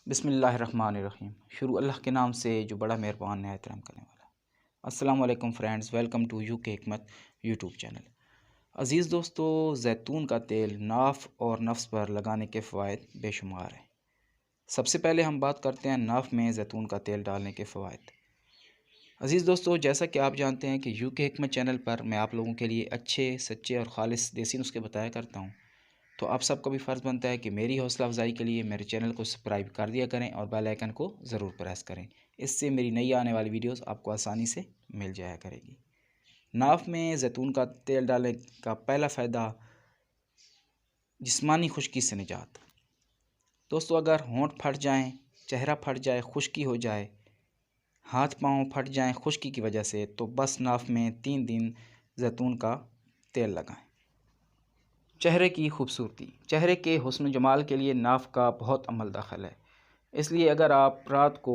बिस्मिल्लाहिर्रहमानिर्रहीम। शुरू अल्लाह के नाम से जो बड़ा मेहरबान नहायत रहम करने वाला। अस्सलाम वालेकुम फ्रेंड्स, वेलकम टू यूके हिकमत यूट्यूब चैनल। अज़ीज़ दोस्तों, ज़ैतून का तेल नाफ़ और नफ्स पर लगाने के फ़वाइद बेशुमार हैं। सबसे पहले हम बात करते हैं नाफ़ में ज़ैतून का तेल डालने के फ़वाइद। अज़ीज़ दोस्तों, जैसा कि आप जानते हैं कि यूके हिकमत चैनल पर मैं आप लोगों के लिए अच्छे, सच्चे और ख़ालिस देसी नुस्खे बताया करता हूँ। तो आप सबका भी फ़र्ज़ बनता है कि मेरी हौसला अफ़ज़ाई के लिए मेरे चैनल को सब्सक्राइब कर दिया करें और बेल आइकन को ज़रूर प्रेस करें। इससे मेरी नई आने वाली वीडियोस आपको आसानी से मिल जाया करेगी। नाफ़ में ज़ैतून का तेल डालने का पहला फ़ायदा जिस्मानी खुश्की से निजात। दोस्तों, अगर होंठ फट जाएं, चेहरा फट जाए, खुश्की हो जाए, हाथ पाँव फट जाएं खुश्की की वजह से, तो बस नाफ़ में 3 दिन ज़ैतून का तेल लगाएं। चेहरे की खूबसूरती, चेहरे के हुस्न जमाल के लिए नाफ़ का बहुत अमल दखल है। इसलिए अगर आप रात को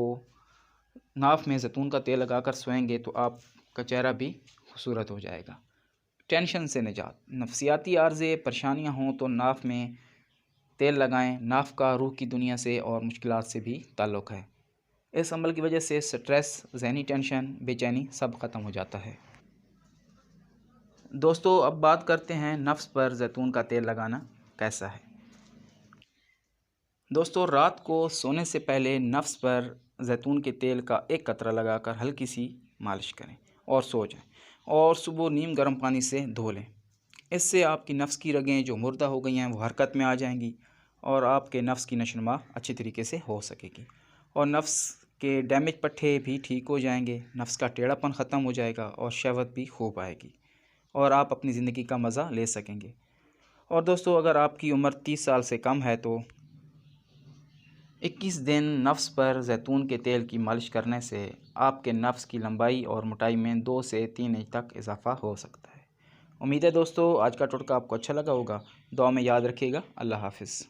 नाफ़ में ज़ैतून का तेल लगाकर सोएंगे तो आपका चेहरा भी खूबसूरत हो जाएगा। टेंशन से निजात, नफसियाती आर्ज़े परेशानियां हों तो नाफ़ में तेल लगाएं। नाफ़ का रूह की दुनिया से और मुश्किलात से भी ताल्लुक़ है। इस अमल की वजह से स्ट्रेस, ज़हनी टेंशन, बेचैनी सब ख़त्म हो जाता है। दोस्तों, अब बात करते हैं नफ्स पर ज़ैतून का तेल लगाना कैसा है। दोस्तों, रात को सोने से पहले नफ्स पर ज़ैतून के तेल का एक कतरा लगाकर हल्की सी मालिश करें और सो जाएं और सुबह नीम गर्म पानी से धो लें। इससे आपकी नफ्स की रगें जो मुर्दा हो गई हैं वो हरकत में आ जाएंगी और आपके नफ्स की नशोनुमा अच्छी तरीके से हो सकेगी और नफ्स के डैमेज पट्टे भी ठीक हो जाएंगे। नफ्स का टेढ़ापन ख़त्म हो जाएगा और शहवत भी खूब आएगी और आप अपनी ज़िंदगी का मज़ा ले सकेंगे। और दोस्तों, अगर आपकी उम्र 30 साल से कम है तो 21 दिन नफ्स पर ज़ैतून के तेल की मालिश करने से आपके नफ्स की लंबाई और मोटाई में 2 से 3 इंच तक इजाफ़ा हो सकता है। उम्मीद है दोस्तों आज का टोटका आपको अच्छा लगा होगा। दुआ में याद रखिएगा। अल्लाह हाफ़िज़।